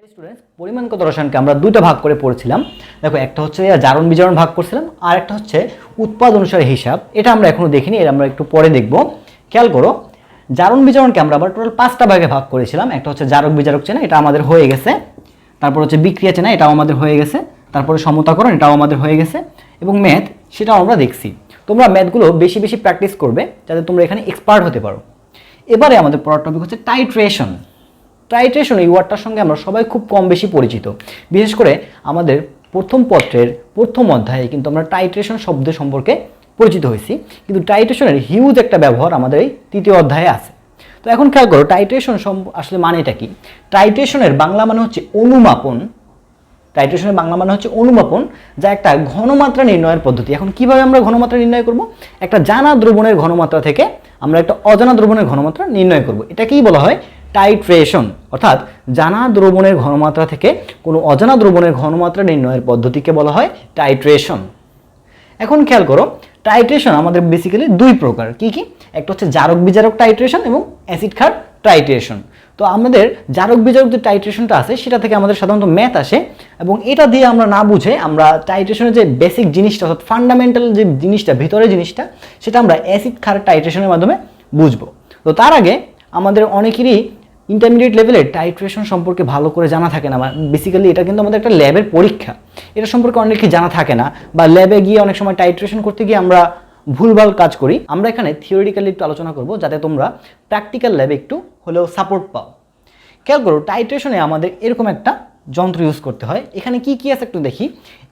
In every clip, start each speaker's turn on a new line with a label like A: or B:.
A: Students পরিমাণগত রসায়নকে আমরা দুইটা ভাগ করে পড়েছিলাম। দেখো, একটা হচ্ছে জারণ বিজারণ ভাগ করছিলাম, আর একটা হচ্ছে উৎপাদ অনুসারে হিসাব। এটা আমরা এখনো দেখিনি, এটা আমরা একটু পরে দেখব। খেয়াল করো, জারণ বিজারণকে আমরা আবার টোটাল 5টা ভাগে ভাগ করেছিলাম। একটা হচ্ছে জারক বিজারক চেনা, এটা আমাদের হয়ে গেছে। তারপর হচ্ছে বিক্রিয়া চেনা, এটাও আমাদের হয়ে গেছে। তারপরে সমতাকরণ, এটাও আমাদের হয়ে গেছে। এবং ম্যাথ, সেটাও আমরা দেখছি। তোমরা ম্যাথগুলো বেশি বেশি প্র্যাকটিস করবে যাতে তোমরা এখানে এক্সপার্ট হতে পারো। এবারে আমাদের পড়ার টপিক হচ্ছে টাইট্রেশন। টাইট্রেশন এই ওয়ার্ডটার সঙ্গে আমরা সবাই খুব কম বেশি পরিচিত। বিশেষ করে আমাদের প্রথম পত্রের প্রথম অধ্যায়ে কিন্তু আমরা টাইট্রেশন শব্দ সম্পর্কে পরিচিত হয়েছি, কিন্তু টাইট্রেশনের হিউজ একটা ব্যবহার আমাদের এই তৃতীয় অধ্যায়ে আছে। তো এখন খেয়াল করো, টাইট্রেশন আসলে মানেটা কি? টাইট্রেশনের বাংলা মানে হচ্ছে অনুমাপন। টাইট্রেশনের বাংলা মানে হচ্ছে অনুমাপন, যা একটা ঘনমাত্রা নির্ণয়ের পদ্ধতি। এখন কিভাবে আমরা ঘনমাত্রা নির্ণয় করব? একটা জানা দ্রবণের ঘনমাত্রা থেকে আমরা একটা অজানা দ্রবণের ঘনমাত্রা নির্ণয় করব। এটাকেই বলা হয় টাইট্রেশন, অর্থাৎ জানা দ্রবণের ঘনমাত্রা থেকে কোনো অজানা দ্রবণের ঘনমাত্রা নির্ণয়ের পদ্ধতিকে বলা হয় টাইট্রেশন। এখন খেয়াল করো, টাইট্রেশন আমাদের বেসিক্যালি দুই প্রকার। কি কি? একটা হচ্ছে জারক বিজারক টাইট্রেশন এবং অ্যাসিড ক্ষার টাইট্রেশন। তো আমাদের জারক বিজারক যে টাইট্রেশনটা আছে সেটা থেকে আমাদের সাধারণত ম্যাথ আসে, এবং এটা দিয়ে আমরা না বুঝে আমরা টাইট্রেশনের যে বেসিক জিনিসটা, অর্থাৎ ফান্ডামেন্টাল যে জিনিসটা, ভিতরের জিনিসটা, সেটা আমরা অ্যাসিড ক্ষার টাইট্রেশনের মাধ্যমে বুঝবো। তো তার আগে আমাদের অনেকেরই ইন্টারমিডিয়েট লেভেলের টাইট্রেশন সম্পর্কে ভালো করে জানা থাকে না। বেসিক্যালি এটা কিন্তু আমাদের একটা ল্যাবের পরীক্ষা, এটা সম্পর্কে অনেকে জানা থাকে না, বা ল্যাবে গিয়ে অনেক সময় টাইট্রেশন করতে গিয়ে আমরা ভুলভাল কাজ করি। আমরা এখানে থিওরিটিক্যালি একটু আলোচনা করব যাতে তোমরা প্র্যাকটিক্যাল ল্যাবে একটু হলেও সাপোর্ট পাও। খেয়াল করো, টাইট্রেশনে আমাদের এরকম একটা যন্ত্র ইউজ করতে হয়। এখানে কি কি আছে একটু দেখি।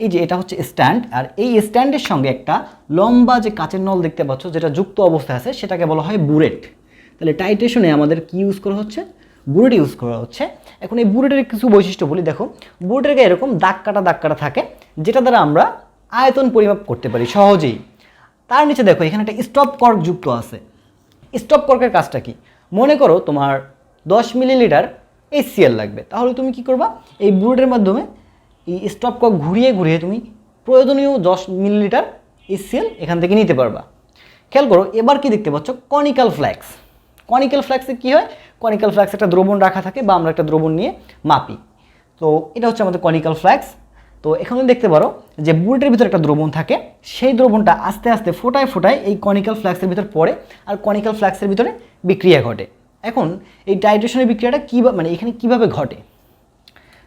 A: এই যে এটা হচ্ছে স্ট্যান্ড, আর এই স্ট্যান্ডের সঙ্গে একটা লম্বা যে কাচের নল দেখতে পাচ্ছ যেটা যুক্ত অবস্থায় আছে সেটাকে বলা হয় বুরেট। তাহলে টাইট্রেশনে আমাদের কি ইউজ করা হচ্ছে? বুরেট ইউজ করা হচ্ছে। এখন এই বুরেটের কিছু বৈশিষ্ট্য বলি। দেখো, বুরেটের গায়ে এরকম দাগ কাটা থাকে, যেটা দ্বারা আমরা আয়তন পরিমাপ করতে পারি সহজেই। তার নিচে দেখো, এখানে একটা স্টপ কর্ক যুক্ত আছে। স্টপ কর্কের কাজটা কি? মনে করো তোমার 10 মিলিলিটার HCl লাগবে, তাহলে তুমি কি করবা? এই বুরেটের মাধ্যমে এই স্টপ কর্ক ঘুরিয়ে ঘুরিয়ে তুমি প্রয়োজনীয় 10 মিলিলিটার HCl এখান থেকে নিতে পারবা। খেয়াল করো, এবার কি দেখতে পাচ্ছ? Conical flax. কনিক্যাল ফ্ল্যাক্সে কী হয়? কনিক্যাল ফ্ল্যাক্স একটা দ্রবণ রাখা থাকে, বা আমরা একটা দ্রবণ নিয়ে মাপি। তো এটা হচ্ছে আমাদের কনিক্যাল ফ্ল্যাক্স। তো এখানে দেখতে পারো যে বুলেটের ভিতরে একটা দ্রবণ থাকে, সেই দ্রবণটা আস্তে আস্তে ফোটায় ফোটায় এই কনিক্যাল ফ্ল্যাক্সের ভিতরে পড়ে, আর কনিক্যাল ফ্ল্যাক্সের ভিতরে বিক্রিয়া ঘটে। এখন এই টাইট্রেশনের বিক্রিয়াটা মানে এখানে কীভাবে ঘটে?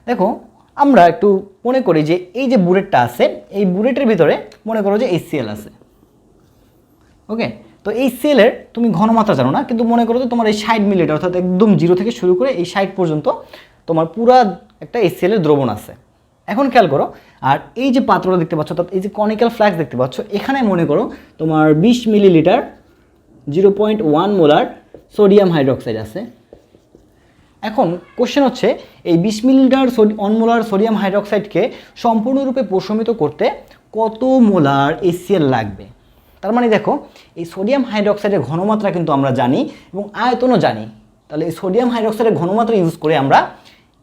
A: দেখো, আমরা একটু মনে করি যে এই যে বুলেটটা আছে, এই বুলেটের ভিতরে মনে করো যে HCl আছে। ওকে, তো এই সেলের তুমি ঘনমাত্রা জানো না, কিন্তু মনে করো যে তোমার এই 60 মিলিলিটার, অর্থাৎ একদম 0 থেকে শুরু করে এই 60 পর্যন্ত তোমার পুরা একটা HCl এর দ্রবণ আছে। এখন খেয়াল করো, আর এই যে পাত্রটা দেখতে পাচ্ছ, অর্থাৎ এই যে কনিক্যাল ফ্ল্যাক্স দেখতে পাচ্ছ, এখানে মনে করো তোমার 20 মিলিলিটার 0.1 মোলার সোডিয়াম হাইড্রোক্সাইড আছে। এখন কোশ্চেন হচ্ছে, এই 20 মিলিলিটার 1 মোলার সোডিয়াম হাইড্রোক্সাইডকে সম্পূর্ণরূপে প্রশমিত করতে কত মোলার HCl লাগবে? তার মানে দেখো, এই সোডিয়াম হাইড্রোক্সাইডের ঘনমাত্রা কিন্তু আমরা জানি এবং আয়তনও জানি। তাহলে এই সোডিয়াম হাইড্রোক্সাইডের ঘনমাত্রা ইউজ করে আমরা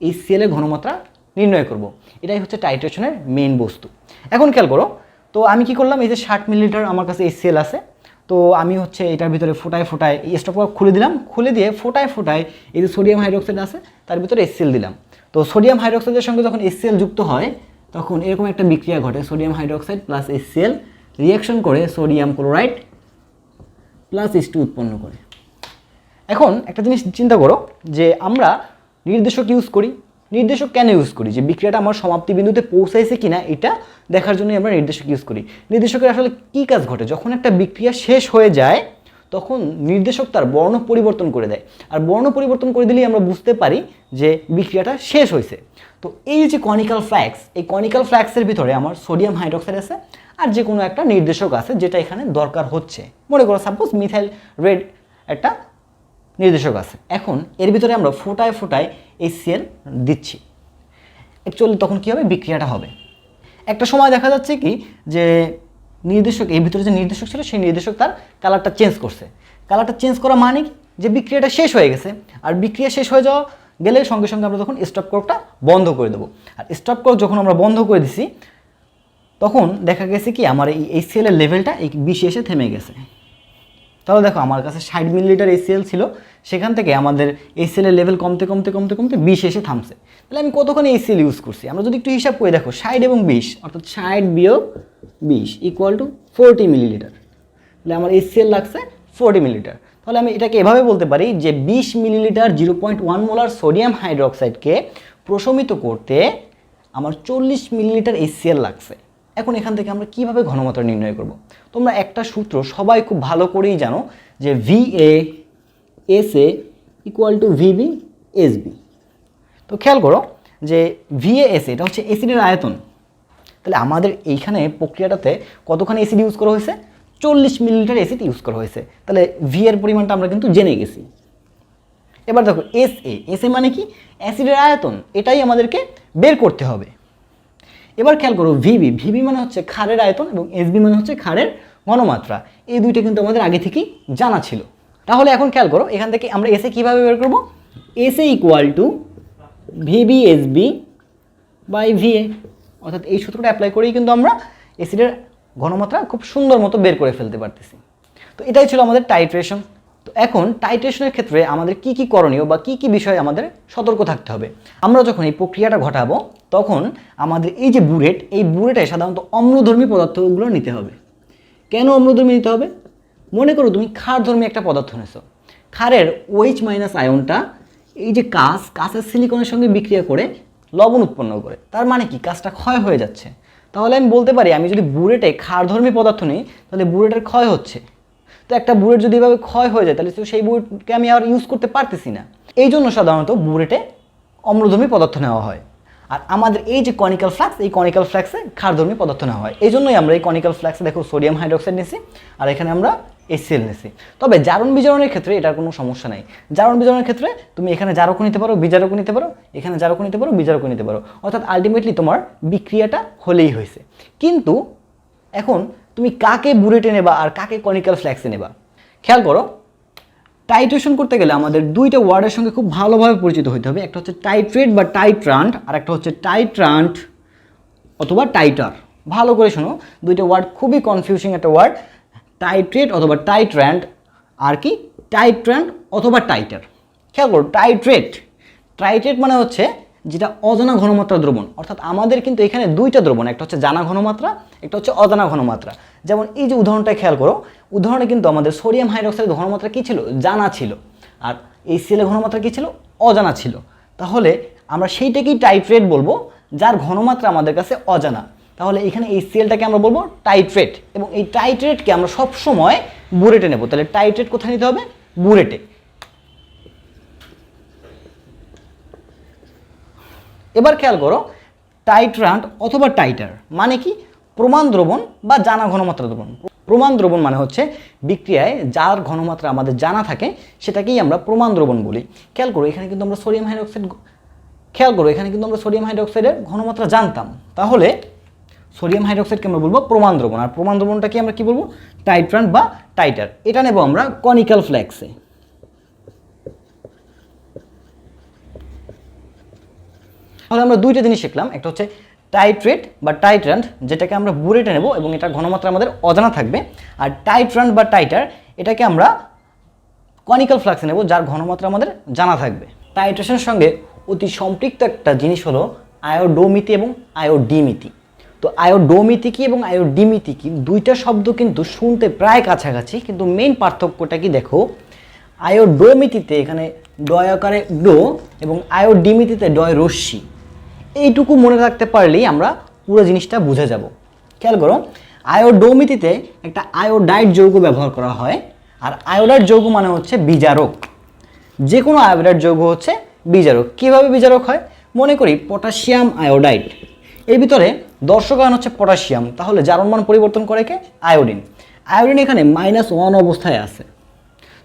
A: HCl এর ঘনমাত্রা নির্ণয় করব। এটাই হচ্ছে টাইট্রেশনের মেইন বস্তু। এখন খেয়াল করো, তো আমি কি করলাম? এই যে 60 মিলিলিটার আমার কাছে HCl আছে, তো আমি হচ্ছে এটার ভিতরে ফোটায় ফোটায় এই স্টপ কর্ক খুলে দিলাম, খুলে দিয়ে ফোটায় ফোটায় এই যে সোডিয়াম হাইড্রোক্সাইড আছে তার ভিতরে HCl দিলাম। তো সোডিয়াম হাইড্রোক্সাইডের সঙ্গে যখন HCl যুক্ত হয় তখন এরকম একটা বিক্রিয়া ঘটে, sodium hydroxide plus HCl reaction করে সোডিয়াম ক্লোরাইড প্লাস H2 উৎপন্ন করে। এখন একটা জিনিস চিন্তা করো, যে আমরা নির্দেশক ইউজ করি। নির্দেশক কেন ইউজ করি? যে বিক্রিয়াটা আমার সমাপ্তি বিন্দুতে পৌঁছাইছে কিনা এটা দেখার জন্যই আমরা নির্দেশক ইউজ করি। নির্দেশকের আসলে কী কাজ ঘটে? যখন একটা বিক্রিয়া শেষ হয়ে যায় তখন নির্দেশক তার বর্ণ পরিবর্তন করে দেয়, আর বর্ণ পরিবর্তন করে দিলেই আমরা বুঝতে পারি যে বিক্রিয়াটা শেষ হয়েছে। তো এই যে কনিক্যাল ফ্ল্যাক্স, এই কনিক্যাল ফ্ল্যাক্সের ভিতরে আমার সোডিয়াম হাইড্রোক্সাইড আছে, আর যে কোনো একটা নির্দেশক আছে যেটা এখানে দরকার হচ্ছে। মনে করো সাপোজ মিথাইল রেড একটা নির্দেশক আছে। এখন এর ভিতরে আমরা ফোটায় ফোটায় HCl দিচ্ছি। অ্যাকচুয়ালি তখন কী হবে? বিক্রিয়াটা হবে। একটা সময় দেখা যাচ্ছে কি, যে নির্দেশক, এই ভিতরে যে নির্দেশক ছিল সেই নির্দেশক তার কালারটা চেঞ্জ করছে। কালারটা চেঞ্জ করা মানে কি? যে বিক্রিয়াটা শেষ হয়ে গেছে, আর বিক্রিয়া শেষ হয়ে যাওয়া গেলে সঙ্গে সঙ্গে আমরা তখন স্টপ কর্কটা বন্ধ করে দেবো। আর স্টপ কর্ক যখন আমরা বন্ধ করে দিছি তখন দেখা গেছে কি, আমার এই HCl এর লেভেলটা এই 20 এসে থেমে গেছে। তাহলে দেখো আমার কাছে 60 মিলিলিটার HCl ছিল, সেখান থেকে আমাদের HCl এর লেভেল কমতে কমতে কমতে কমতে 20 এসে থামছে। তাহলে আমি কতখানি HCl ইউজ করছি আমরা যদি একটু হিসাব করে দেখো, 60 এবং 20 অর্থাৎ 60 বিয়োগ 20 ইকুয়াল টু 40 মিলিলিটার। তাহলে আমার HCl লাগছে 40 মিলিলিটার। তাহলে আমি এটাকে এভাবে বলতে পারি যে 20 মিলিলিটার 0.1 মোলার সোডিয়াম হাইড্রোক্সাইডকে প্রশমিত করতে আমার 40 মিলিলিটার HCl লাগছে। এখন এখান থেকে আমরা কিভাবে ঘনমাত্রা নির্ণয় করব? তোমরা একটা সূত্র সবাই খুব ভালো করেই জানো যে VA equal to VB SB। তো খেয়াল করো যে VA এটা হচ্ছে অ্যাসিডের আয়তন। তাহলে আমাদের এইখানে প্রক্রিয়াটাতে কতখানি অ্যাসিড ইউজ করা হয়েছে? 40 মিলিলিটার অ্যাসিড ইউজ করা হয়েছে। তাহলে ভি এর পরিমাণটা আমরা কিন্তু জেনে গেছি। এবার দেখো এসএ মানে কি? অ্যাসিডের আয়তন, এটাই আমাদেরকে বের করতে হবে। এবার খেয়াল করো ভিবি মানে হচ্ছে ক্ষারের আয়তন এবং এসবি মানে হচ্ছে ক্ষারের ঘনমাত্রা। এই দুইটা কিন্তু আমাদের আগে থেকেই জানা ছিল। তাহলে এখন খেয়াল করো এখান থেকে আমরা এসএ কিভাবে বের করব? SA equal to VB SB by VA, অর্থাৎ এই সূত্রটা অ্যাপ্লাই করেই কিন্তু আমরা অ্যাসিডের ঘনমাত্রা খুব সুন্দর মতো বের করে ফেলতে পারতেছি। তো এটাই ছিল আমাদের টাইট্রেশন। তো এখন টাইট্রেশনের ক্ষেত্রে আমাদের কি কি করণীয় বা কি কি বিষয়ে আমাদের সতর্ক থাকতে হবে? আমরা যখন এই প্রক্রিয়াটা ঘটাবো তখন আমাদের এই যে বুলেট, এই বুলেটে সাধারণত অম্লধর্মী পদার্থগুলো নিতে হবে। কেন অম্লধর্মী নিতে হবে? মনে করো তুমি ক্ষারধর্মী একটা পদার্থ নিছো, ক্ষারের OH মাইনাস আয়নটা এই যে কাঁচের সিলিকনের সঙ্গে বিক্রিয়া করে লবণ উৎপন্ন করে। তার মানে কি? কাঁচটা ক্ষয় হয়ে যাচ্ছে। তাহলে আমি বলতে পারি আমি যদি বুলেটে ক্ষারধর্মী পদার্থ নিই তাহলে বুলেটের ক্ষয় হচ্ছে। তো একটা বুলেট যদি এভাবে ক্ষয় হয়ে যায় তাহলে সেই বুলেটকে আমি আর ইউজ করতে পারতেছি না। এই জন্য সাধারণত বুলেটে অম্লধর্মী পদার্থ নেওয়া হয়। আর আমাদের এই যে কনিক্যাল ফ্লাক্স, এই কনিক্যাল ফ্লাক্সে ক্ষারধর্মী পদার্থ নেওয়া হয়। এই জন্যই আমরা এই কনিক্যাল ফ্লাক্সে দেখো সোডিয়াম হাইড্রোক্সাইড নিয়েছি আর এখানে আমরা HCl নিয়েছি। তবে জারণ বিজারণের ক্ষেত্রে এটার কোনো সমস্যা নেই। জারণ বিজারণের ক্ষেত্রে তুমি এখানে জারকও নিতে পারো, বিজারকও নিতে পারো, এখানে জারকও নিতে পারো, বিজারকও নিতে পারো, অর্থাৎ আলটিমেটলি তোমার বিক্রিয়াটা হলেই হয়েছে। কিন্তু এখন তুমি কাকে বুলেটে নেবা আর কাকে কনিক্যাল ফ্লাক্সে নেবা? খেয়াল করো, টাইট্রেশন করতে গেলে আমাদের দুইটা ওয়ার্ডের সঙ্গে খুব ভালোভাবে পরিচিত হতে হবে। একটা হচ্ছে টাইট্রেট বা টাইট্রান্ট আর একটা হচ্ছে টাইট্রান্ট অথবা টাইটার। ভালো করে শোনো, দুইটা ওয়ার্ড খুবই কনফিউজিং একটা ওয়ার্ড, টাইট্রেট অথবা টাইট্রান্ট আর কি টাইট্রান্ট অথবা টাইটার। খেয়াল করো, টাইট্রেট মানে হচ্ছে যেটা অজানা ঘনমাত্রা দ্রবণ, অর্থাৎ আমাদের কিন্তু এখানে দুইটা দ্রবণ, একটা হচ্ছে জানা ঘনমাত্রা, একটা হচ্ছে অজানা ঘনমাত্রা। যেমন এই যে উদাহরণটা খেয়াল করো, উদাহরণে কিন্তু আমাদের সোডিয়াম হাইড্রোক্সাইডের ঘনমাত্রা কী ছিল? জানা ছিল। আর HCl এর ঘনমাত্রা কী ছিল? অজানা ছিল। তাহলে আমরা সেইটাকেই টাইট্রেট বলবো যার ঘনমাত্রা আমাদের কাছে অজানা। তাহলে এখানে HClটাকে আমরা বলবো টাইট্রেট, এবং এই টাইট্রেটকে আমরা সবসময় বুলেটে নেব। তাহলে টাইট্রেট কোথায় নিতে হবে? বুলেটে। এবার খেয়াল করো, টাইট্রান্ট অথবা টাইটার মানে কি? প্রমাণ দ্রবণ বা জানা ঘনমাত্রা দ্রবণ। প্রমাণ দ্রবণ মানে হচ্ছে বিক্রিয়ায় যার ঘনমাত্রা আমাদের জানা থাকে সেটাকেই আমরা প্রমাণ দ্রবণ বলি। খেয়াল করো এখানে কিন্তু আমরা সোডিয়াম হাইড্রোক্সাইডের ঘনমাত্রা জানতাম। তাহলে সোডিয়াম হাইড্রোক্সাইডকে আমরা বলবো প্রমাণ দ্রবণ, আর প্রমাণ দ্রবণটাকে আমরা কি বলবো? টাইট্রান্ট বা টাইটার। এটা নেব আমরা কনিক্যাল ফ্লাক্সে। তাহলে আমরা দুইটা জিনিস শিখলাম, একটা হচ্ছে টাইট্রেট বা টাইট্রান্ট যেটাকে আমরা বুলেটে নেব এবং এটা ঘনমাত্রা আমাদের অজানা থাকবে, আর টাইট্রান্ট বা টাইটার এটাকে আমরা কনিক্যাল ফ্লাক্সে নেব যার ঘনমাত্রা আমাদের জানা থাকবে। টাইট্রেশনের সঙ্গে অতি সম্পৃক্ত একটা জিনিস হলো আয়োডোমিতি এবং আয়োডিমিতি। তো আয়োডোমিতি কি এবং আয়োডিমিতি কি, দুইটা শব্দ কিন্তু শুনতে প্রায় কাছাকাছি, কিন্তু মেইন পার্থক্যটা কি দেখো, আয়োডোমিতিতে এখানে ডয় আকারে ডো এবং আয়োডিমিতিতে ডয় রশ্মি। এইটুকু মনে রাখতে পারলেই আমরা পুরো জিনিসটা বুঝে যাব। খেয়াল করো, আয়োডোমিতিতে একটা আয়োডাইড যৌগ ব্যবহার করা হয়, আর আয়োডাইড যৌগ মানে হচ্ছে বিজারক। যে কোনো আয়োডাইড যৌগ হচ্ছে বিজারক। কীভাবে বিজারক হয়? মনে করি পটাশিয়াম আয়োডাইড, এর ভিতরে দর্শক আয়ন হচ্ছে পটাশিয়াম, তাহলে জারণ মান পরিবর্তন করে কে? আয়োডিন। আয়োডিন এখানে -1 অবস্থায় আছে,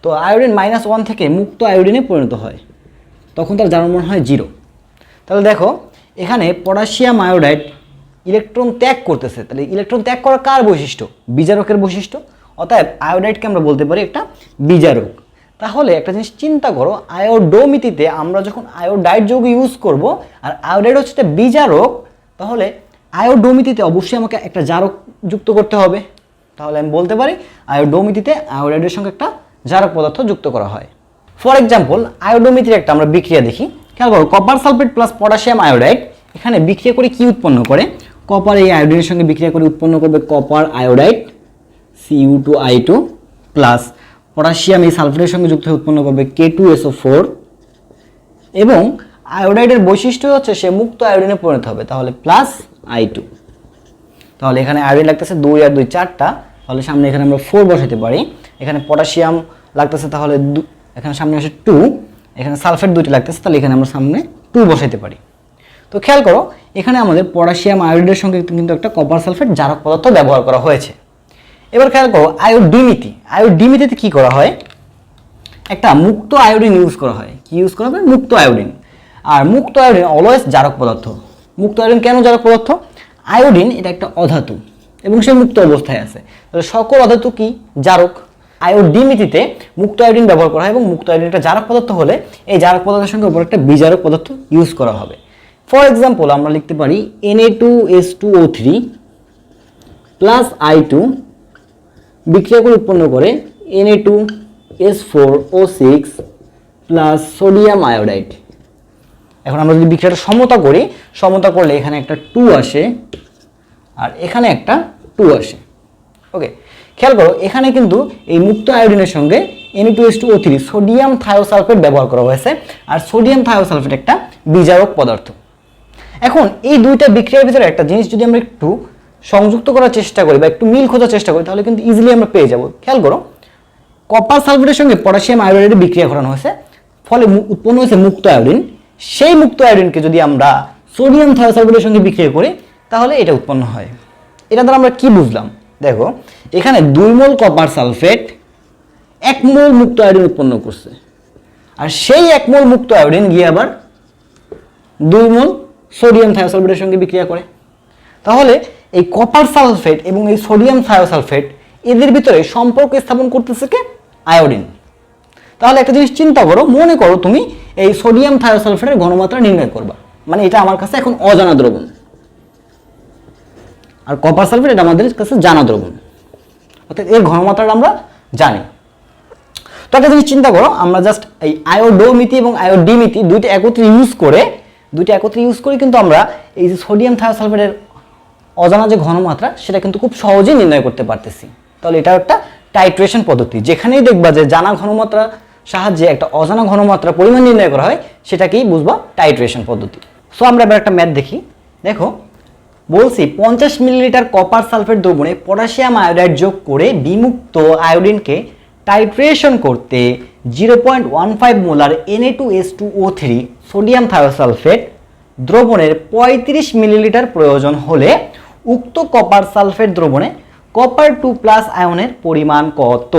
A: তো আয়োডিন -1 থেকে মুক্ত আয়োডিনে পরিণত হয়, তখন তার জারণ মান হয় 0। তাহলে দেখো এখানে পটাশিয়াম আয়োডাইড ইলেকট্রন ত্যাগ করতেছে, তাহলে ইলেকট্রন ত্যাগ করা কার বৈশিষ্ট্য? বিজারকের বৈশিষ্ট্য। অতএব আয়োডাইডকে আমরা বলতে পারি একটা বিজারক। তাহলে একটা জিনিস চিন্তা করো, আয়োডোমিতিতে আমরা যখন আয়োডাইড যৌগ ইউজ করব আর আয়োডাইড হচ্ছে বিজারক, তাহলে আয়োডোমিতিতে অবশ্যই আমাকে একটা জারক যুক্ত করতে হবে। তাহলে আমি বলতে পারি আয়োডোমিতিতে আয়োডাইডের সঙ্গে একটা জারক পদার্থ যুক্ত করা হয়। ফর এক্সাম্পল আয়োডোমিতির একটা আমরা বিক্রিয়া দেখি, খেয়াল করো, copper sulphate plus potassium iodide এখানে বিক্রিয়া করে কি উৎপন্ন করে, কপার এই আয়োডিনের সঙ্গে বিক্রিয়া করে উৎপন্ন করবে copper iodide Cu2I2 plus potassium এই সালফেটের সঙ্গে যুক্ত হয়ে উৎপন্ন করবে K2SO4 এবং আয়োডাইডের বৈশিষ্ট্য হচ্ছে সে মুক্ত আয়োডিনে পরিণত হবে, তাহলে প্লাস I2। তাহলে এখানে আয়োডিন লাগতেছে 2 আর 2 4টা, তাহলে সামনে এখানে আমরা 4 বসাতে পারি। এখানে পটাশিয়াম লাগতেছে, তাহলে এখানে সামনে আসে 2, এখানে সালফেট 2টি লাগতেছে, তাহলে এখানে আমরা সামনে 2 বসাতে পারি। তো খেয়াল করো এখানে আমাদের পটাশিয়াম আয়োডাইডের সঙ্গে কিন্তু একটা কপার সালফেট জারক পদার্থ ব্যবহার করা হয়েছে। এবার খেয়াল করো আয়োডিমিতি, আয়োডিমিতিতে কি করা হয়, একটা মুক্ত আয়োডিন ইউজ করা হয়। কি ইউজ করা হবে? মুক্ত আয়োডিন। আর মুক্ত আয়োডিন অলওয়েজ জারক পদার্থ। মুক্ত আয়োডিন কেন জারক পদার্থ? আয়োডিন এটা একটা অধাতু এবং সে মুক্ত অবস্থায় আছে, তাহলে সকল অধাতু কি জারক। আয়োডিমিতিতে মুক্ত আয়োডিন ব্যবহার করা হয় এবং মুক্ত আয়োডিন একটা জারক পদার্থ হলে এই জারক পদার্থের সঙ্গে উপর একটা বিজারক পদার্থ ইউজ করা হবে। ফর এক্সাম্পল আমরা লিখতে পারি Na2H2O3 প্লাস I2 বিক্রিয়া করে উৎপন্ন করে Na2S4O6 প্লাস সোডিয়াম আয়োডাইড। এখন আমরা যদি বিক্রিয়াটা সমতা করি, সমতা করলে এখানে একটা 2 আসে আর এখানে একটা 2 আসে। ওকে, খেয়াল করো এখানে কিন্তু এই মুক্ত আয়োডিনের সঙ্গে Na2H2O3 সোডিয়াম থায়োসালফেট ব্যবহার করা হয়েছে, আর সোডিয়াম থায়োসালফেট একটা বিজারক পদার্থ। এখন এই দুইটা বিক্রিয়ার ভিতরে একটা জিনিস যদি আমরা একটু সংযুক্ত করার চেষ্টা করি বা একটু মিল খোঁজার চেষ্টা করি, তাহলে কিন্তু ইজিলি আমরা পেয়ে যাব। খেয়াল করো কপার সালফেটের সঙ্গে পটাশিয়াম আয়োডাইডের বিক্রিয়া করানো হয়েছে, ফলে উৎপন্ন হয়েছে মুক্ত আয়োডিন। সেই মুক্ত আয়োডিনকে যদি আমরা সোডিয়াম থায়োসালফেটের সঙ্গে বিক্রিয়া করি তাহলে এটা উৎপন্ন হয়। এটা দ্বারা আমরা কি বুঝলাম? দেখো এখানে 2 মোল কপার সালফেট 1 মোল মুক্ত আয়োডিন উৎপন্ন করছে, আর সেই 1 মোল মুক্ত আয়োডিন গিয়ে আবার 2 মোল সোডিয়াম থায়োসালফেটের সঙ্গে বিক্রিয়া করে। তাহলে এই কপার সালফেট এবং এই সোডিয়াম থায়োসালফেট এদের ভিতরে সম্পর্ক স্থাপন করতেছে কে? আয়োডিন। তাহলে একটা জিনিস চিন্তা করো, মনে করো তুমি এই সোডিয়াম থায়োসালফেটের ঘনমাত্রা নির্ণয় করবা, মানে এটা আমার কাছে এখন অজানা দ্রবণ, আর কপার সালফেট এটা আমাদের কাছে জানা দ্রবণ, অর্থাৎ এর ঘনমাত্রাটা আমরা জানি। তো একটা জিনিস চিন্তা করো, আমরা জাস্ট এই আয়োডোমিতি এবং আয়োডিমিতি দুইটা একত্রে ইউজ করে কিন্তু আমরা এই যে সোডিয়াম থায়োসালফেটের অজানা যে ঘনমাত্রা সেটা কিন্তু খুব সহজেই নির্ণয় করতে পারতেছি। তাহলে এটা একটা টাইট্রেশন পদ্ধতি, যেখানেই দেখবা যে জানা ঘনমাত্রা সাহায্যে একটা অজানা ঘনমাত্রা পরিমাণ নির্ণয় করা হয় সেটাকেই বুঝবা টাইট্রেশন পদ্ধতি। সো আমরা এবার একটা ম্যাথ দেখি। দেখো বলছি 50 মিলিলিটার কপার সালফেট দ্রবণে পটাশিয়াম আয়োডাইড যোগ করে বিমুক্ত আয়োডিনকে টাইট্রেশন করতে 0.15 মোলার Na2H2O3 সোডিয়াম থায়োসালফেট দ্রবণের 35 মিলিলিটার প্রয়োজন হলে উক্ত কপার সালফেট দ্রবণে কপার 2+ আয়নের পরিমাণ কত?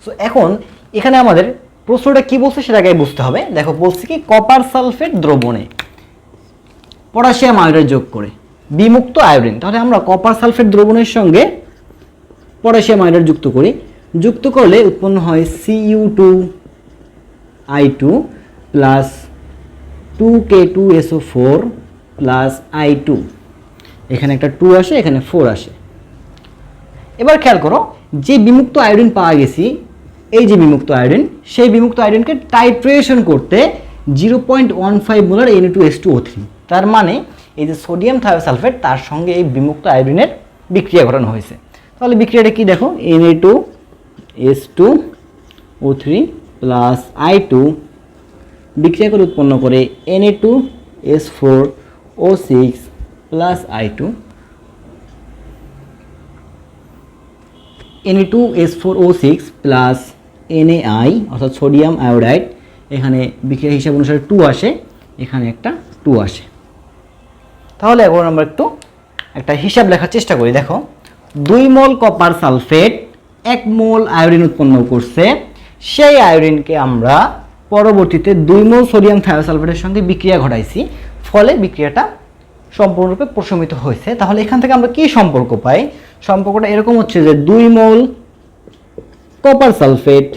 A: সো এখন এখানে আমাদের প্রশ্নটা কি বলছে সেটাকে বুঝতে হবে। দেখো বলছে কি কপার সালফেট দ্রবণে পটাশিয়াম আয়োডাইড যোগ করে বিমুক্ত আয়োডিন, তাহলে আমরা কপার সালফেট দ্রবণের সঙ্গে পটাশিয়াম আয়োডাইড যুক্ত করলে উৎপন্ন হয় Cu2I2 plus 2K2SO4 plus I2। এখানে একটা 2 আসে, এখানে 4 আসে। এবার খেয়াল করো যে বিমুক্ত আয়োডিন পাওয়া গেছি, এই যে বিমুক্ত আয়োডিন, সেই বিমুক্ত আয়োডিনকে টাইট্রেশন করতে 0.15 মোলার Na2H2O3, তার মানে এই যে সোডিয়াম থায়োসালফেট তার সঙ্গে এই বিমুক্ত আয়োডিনের বিক্রিয়া ঘটানো হয়েছে। তাহলে বিক্রিয়াটা কি দেখো, Na2H2O3 প্লাস I2 বিক্রিয়া করে উৎপন্ন করে Na2S4O6 plus I2। Na2S4O6 plus NaI অর্থাৎ সোডিয়াম আয়োডাইড, এখানে বিক্রিয়া হিসাব অনুসারে 2 আসে, এখানে একটা 2 আসে। তাহলে এখন আমরা একটু একটা হিসাব লেখার চেষ্টা করি। দেখো 2 mole copper sulphate 1 mole iodine উৎপন্ন করছে, সেই আয়োডিনকে আমরা পরবর্তীতে 2 মোল সোডিয়াম থায়োসালফেটের সঙ্গে বিক্রিয়া ঘটাইছি, ফলে বিক্রিয়াটা সম্পূর্ণরূপে প্রশমিত হয়েছে। তাহলে এখান থেকে আমরা কি সম্পর্ক পাই? সম্পর্কটা এরকম হচ্ছে যে 2 mole copper sulphate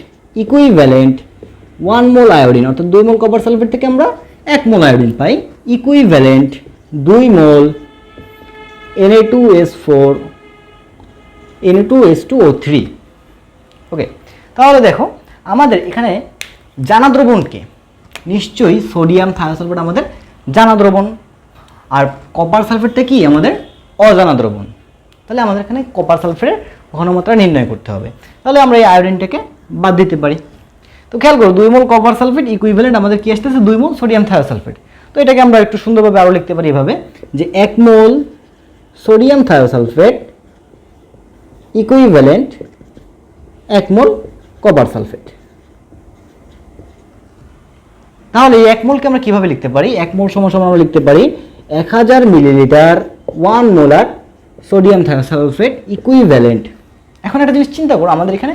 A: equivalent 1 mole iodine, অর্থাৎ 2 মোল কপার সালফেট থেকে আমরা 1 মোল আয়োডিন পাই, ইকুইভ্যালেন্ট 2 মোল Na2S4 Na2H2O3। ওকে, তাহলে দেখো আমাদের এখানে জানা দ্রবণকে, নিশ্চয়ই সোডিয়াম থায়োসালফেট আমাদের জানা দ্রবণ, আর কপার সালফেটটা কি আমাদের অজানা দ্রবণ। তাহলে আমাদের এখানে কপার সালফেটের ঘনমাত্রা নির্ণয় করতে হবে। তাহলে আমরা এই আয়োডিনটাকে বাদ দিতে পারি। তো খেয়াল করো 2 মোল কপার সালফেট ইকুইভ্যালেন্ট আমাদের কি আসতেছে 2 মোল সোডিয়াম থায়োসালফেট। তো এটাকে আমরা একটু সুন্দরভাবে আরও লিখতে পারি এভাবে যে 1 মোল সোডিয়াম থায়োসালফেট ইকুইভ্যালেন্ট 1 মোল কপার সালফেট। তাহলে এই 1 মোলকে আমরা কিভাবে লিখতে পারি? 1 মোল সমান আমরা লিখতে পারি 1000 millilitre 1 molar sodium thiosulphate equivalent. এখন একটা জিনিস চিন্তা করো, আমাদের এখানে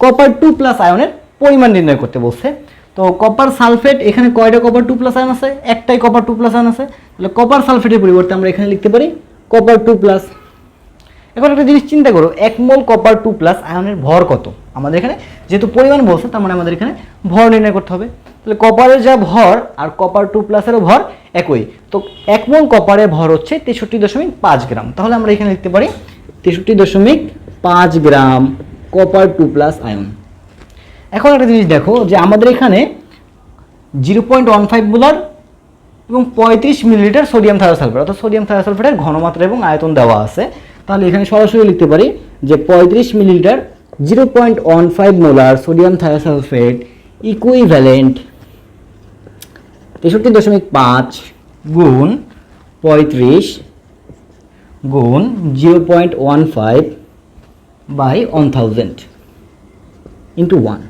A: কপার 2+ আয়নের পরিমাণ নির্ণয় করতে বলছে। তো কপার সালফেট এখানে কয়টা কপার 2+ আয়ন আছে? একটাই কপার 2+ আয়ন আছে। তাহলে কপার সালফেটের পরিবর্তে আমরা এখানে লিখতে পারি কপার 2+। এখন একটা জিনিস চিন্তা করো, 1 মোল কপার 2+ আয়নের ভর কত? আমাদের এখানে যেহেতু পরিমাণ বলছে, তার মানে আমাদের এখানে ভর নির্ণয় করতে হবে। তাহলে কপারের যা ভর আর কপার 2+এরও ভর একই। তো 1 মোল কপারের ভর হচ্ছে 63.5 গ্রাম। তাহলে আমরা এখানে লিখতে পারি 63.5 গ্রাম কপার 2+ আয়ন। এখন একটা জিনিস দেখো যে আমাদের এখানে 0.15 মোলার এবং 35 মিলিলিটার সোডিয়াম থায়োসালফেট, অর্থাৎ সোডিয়াম থায়োসালফেটের ঘনমাত্রা এবং আয়তন দেওয়া আছে। তাহলে এখানে সরাসরি লিখতে পারি যে 35 millilitre 0.15 molar sodium thiosulphate equivalent 63.5 গুণ 35 গুণ 0.15 বাই 1000 ইন্টু 1।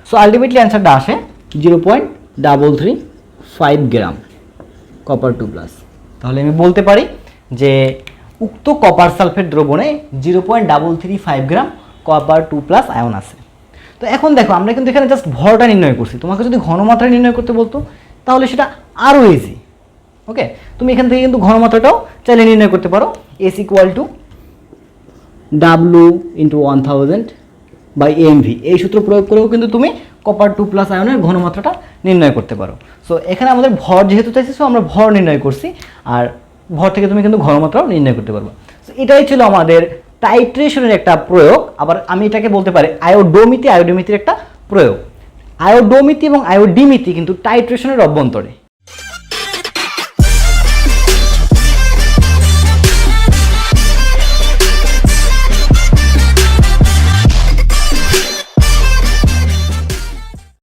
A: সো আলটিমেটলি অ্যান্সারটা আসে 0.335 গ্রাম কপার 2+। তাহলে আমি বলতে পারি যে উক্ত কপার সালফেট দ্রবণে 0.335 গ্রাম কপার 2+ আয়ন আছে। তো এখন দেখো আমরা কিন্তু এখানে জাস্ট ভরটা নির্ণয় করছি। তোমাকে যদি ঘনমাত্রা নির্ণয় করতে বলতো তাহলে সেটা আরও ইজি। ওকে, তুমি এখান থেকে কিন্তু ঘনমাত্রাটাও চাইলে নির্ণয় করতে পারো। S = W × 1000 বাই mv, এই সূত্র প্রয়োগ করেও কিন্তু তুমি কপার 2+ আয়নের ঘনমাত্রাটা নির্ণয় করতে পারো। সো এখানে আমাদের ভর যেহেতু চাইছি, সো আমরা ভর নির্ণয় করছি, আর ভর থেকে তুমি কিন্তু ঘনমাত্রাও নির্ণয় করতে পারবে। সো এটাই ছিল আমাদের টাইট্রেশনের একটা প্রয়োগ। আবার আমি এটাকে বলতে পারি আয়োডোমিতির একটা প্রয়োগ। আয়োডোমিতি এবং আয়োডিমিতি কিন্তু টাইট্রেশনের অভ্যন্তরে।